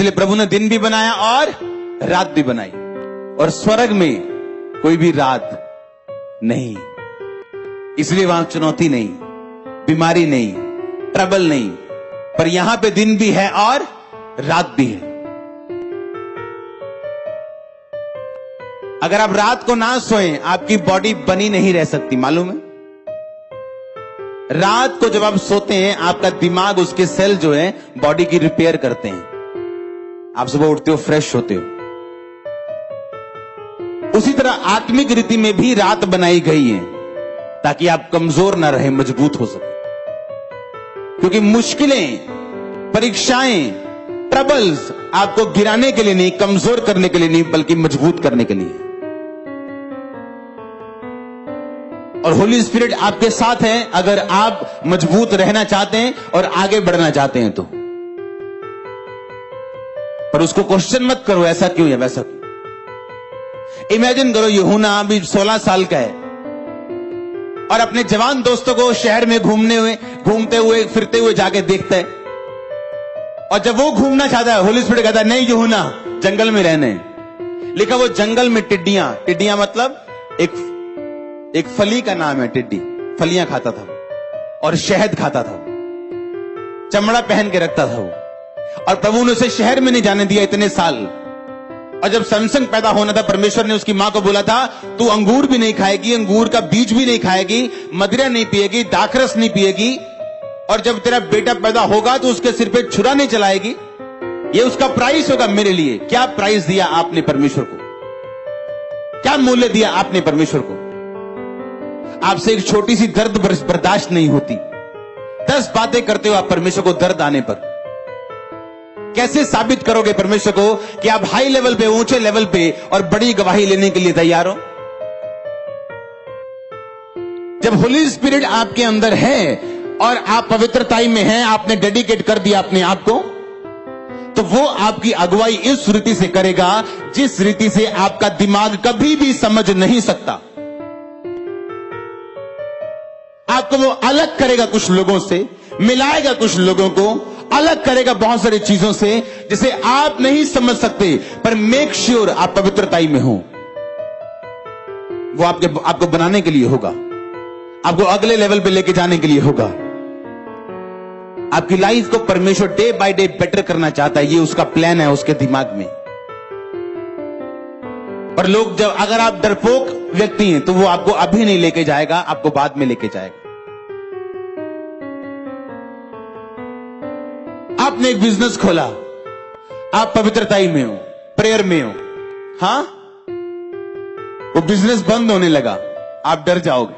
इसलिए प्रभु ने दिन भी बनाया और रात भी बनाई, और स्वर्ग में कोई भी रात नहीं, इसलिए वहां चुनौती नहीं, बीमारी नहीं, ट्रबल नहीं, पर यहां पे दिन भी है और रात भी है। अगर आप रात को ना सोएं, आपकी बॉडी बनी नहीं रह सकती, मालूम है? रात को जब आप सोते हैं, आपका दिमाग, उसके सेल जो है बॉडी की रिपेयर करते हैं, आप सुबह उठते हो, फ्रेश होते हो। उसी तरह आत्मिक रीति में भी रात बनाई गई है ताकि आप कमजोर ना रहे, मजबूत हो सके। क्योंकि मुश्किलें, परीक्षाएं, ट्रबल्स आपको गिराने के लिए नहीं, कमजोर करने के लिए नहीं, बल्कि मजबूत करने के लिए। और होली स्पिरिट आपके साथ है अगर आप मजबूत रहना चाहते हैं और आगे बढ़ना चाहते हैं तो। पर उसको क्वेश्चन मत करो, ऐसा क्यों है, वैसा क्यों। इमेजिन करो, यूहन्ना अभी 16 साल का है और अपने जवान दोस्तों को शहर में घूमते हुए फिरते हुए जाके देखता है, और जब वो घूमना चाहता है, होली स्पिरिट कहता है नहीं यूहन्ना, जंगल में रहने। लिखा वो जंगल में टिड्डियां मतलब एक फली का नाम है, टिड्डी फलियां खाता था और शहद खाता था, चमड़ा पहन के रखता था वो, और प्रभु ने उसे शहर में नहीं जाने दिया इतने साल। और जब सैमसन पैदा होना था, परमेश्वर ने उसकी मां को बोला था तू अंगूर भी नहीं खाएगी, अंगूर का बीज भी नहीं खाएगी, मदिरा नहीं पिएगी, दाखरस नहीं पिएगी, और जब तेरा बेटा पैदा होगा तो उसके सिर पे छुरा नहीं चलाएगी, ये उसका प्राइस होगा मेरे लिए। क्या प्राइस दिया आपने परमेश्वर को, क्या मूल्य दिया आपने परमेश्वर को। आपसे एक छोटी सी दर्द बर्दाश्त नहीं होती, 10 बातें करते हो आप परमेश्वर को दर्द आने पर। कैसे साबित करोगे परमेश्वर को कि आप हाई लेवल पे, ऊंचे लेवल पे और बड़ी गवाही लेने के लिए तैयार हो। जब होली स्पिरिट आपके अंदर है और आप पवित्रताई में हैं, आपने डेडिकेट कर दिया अपने आप को, तो वो आपकी अगुवाई इस रीति से करेगा जिस रीति से आपका दिमाग कभी भी समझ नहीं सकता। आपको वो अलग करेगा कुछ लोगों से, मिलाएगा कुछ लोगों को, अलग करेगा बहुत सारी चीजों से जिसे आप नहीं समझ सकते, पर मेक श्योर आप पवित्रताई में हो। वो आपको बनाने के लिए होगा, आपको अगले लेवल पे लेके जाने के लिए होगा। आपकी लाइफ को परमेश्वर डे बाय डे बेटर करना चाहता है, ये उसका प्लान है उसके दिमाग में। पर लोग जब, अगर आप डरपोक व्यक्ति हैं तो वो आपको अभी नहीं लेके जाएगा, आपको बाद में लेके जाएगा। आपने एक बिजनेस खोला, आप पवित्रताई में हो, प्रेयर में हो, हां, वो बिजनेस बंद होने लगा, आप डर जाओगे।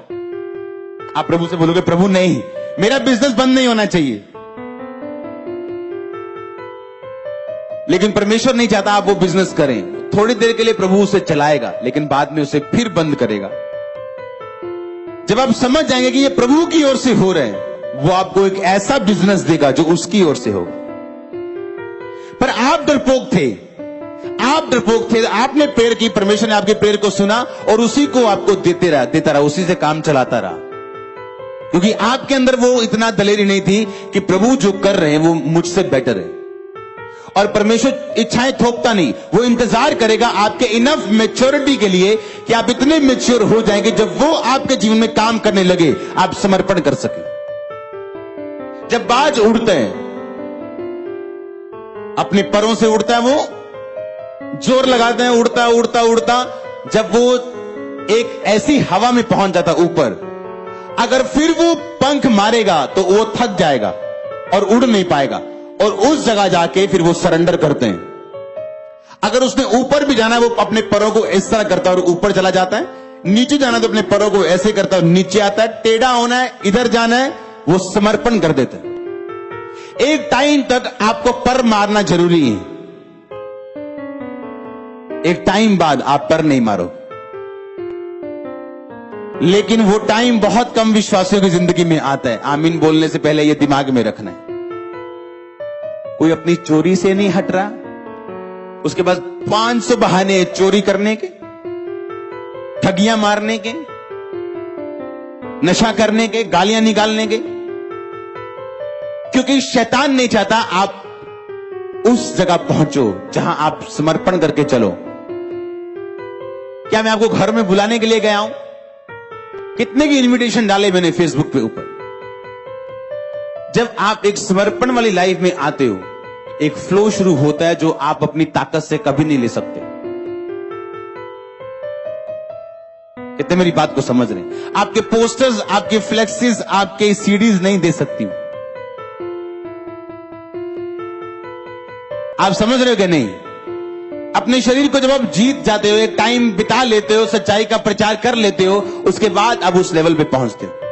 आप प्रभु से बोलोगे प्रभु नहीं, मेरा बिजनेस बंद नहीं होना चाहिए। लेकिन परमेश्वर नहीं चाहता आप वो बिजनेस करें। थोड़ी देर के लिए प्रभु उसे चलाएगा, लेकिन बाद में उसे फिर बंद करेगा। जब आप समझ जाएंगे कि ये प्रभु की ओर से हो रहे हैं, वो आपको एक ऐसा बिजनेस देगा जो उसकी ओर से होगा। पर आप डरपोक थे, आपने प्रेयर की, परमेश्वर ने आपके प्रेयर को सुना और उसी को आपको देता रहा, उसी से काम चलाता रहा, क्योंकि आपके अंदर वो इतना दलेरी नहीं थी कि प्रभु जो कर रहे हैं वो मुझसे बेटर है। और परमेश्वर इच्छाएं थोपता नहीं, वो इंतजार करेगा आपके इनफ मैच्योरिटी के लिए कि आप इतने मैच्योर हो जाएंगे जब वो आपके जीवन में काम करने लगे, आप समर्पण कर सके। जब बाज उड़ते हैं, अपने परों से उड़ता है, वो जोर लगाते हैं, उड़ता, जब वो एक ऐसी हवा में पहुंच जाता ऊपर, अगर फिर वो पंख मारेगा तो वो थक जाएगा और उड़ नहीं पाएगा, और उस जगह जाके फिर वो सरेंडर करते हैं। अगर उसने ऊपर भी जाना है, वो अपने परों को इस तरह करता है और ऊपर चला जाता है, नीचे जाना है तो अपने परों को ऐसे करता है और नीचे आता है, टेढ़ा होना है, इधर जाना है, वो समर्पण कर देते हैं। एक टाइम तक आपको पर मारना जरूरी है, एक टाइम बाद आप पर नहीं मारो। लेकिन वो टाइम बहुत कम विश्वासियों की जिंदगी में आता है। आमीन बोलने से पहले ये दिमाग में रखना है। कोई अपनी चोरी से नहीं हट रहा, उसके पास 500 बहाने हैं चोरी करने के, ठगियां मारने के, नशा करने के, गालियां निकालने के, क्योंकि शैतान नहीं चाहता उस जगह पहुंचो जहां आप समर्पण करके चलो। क्या मैं आपको घर में बुलाने के लिए गया हूं? कितने की इनविटेशन डाले मैंने फेसबुक पे ऊपर। जब आप एक समर्पण वाली लाइफ में आते हो, एक फ्लो शुरू होता है जो आप अपनी ताकत से कभी नहीं ले सकते। कितने मेरी बात को समझ रहे हैं? आपके पोस्टर्स, आपके फ्लेक्सेस, आपके सीडीज नहीं दे सकती। आप समझ रहे हो कि नहीं? अपने शरीर को जब आप जीत जाते हो, एक टाइम बिता लेते हो, सच्चाई का प्रचार कर लेते हो, उसके बाद आप उस लेवल पे पहुंचते हो।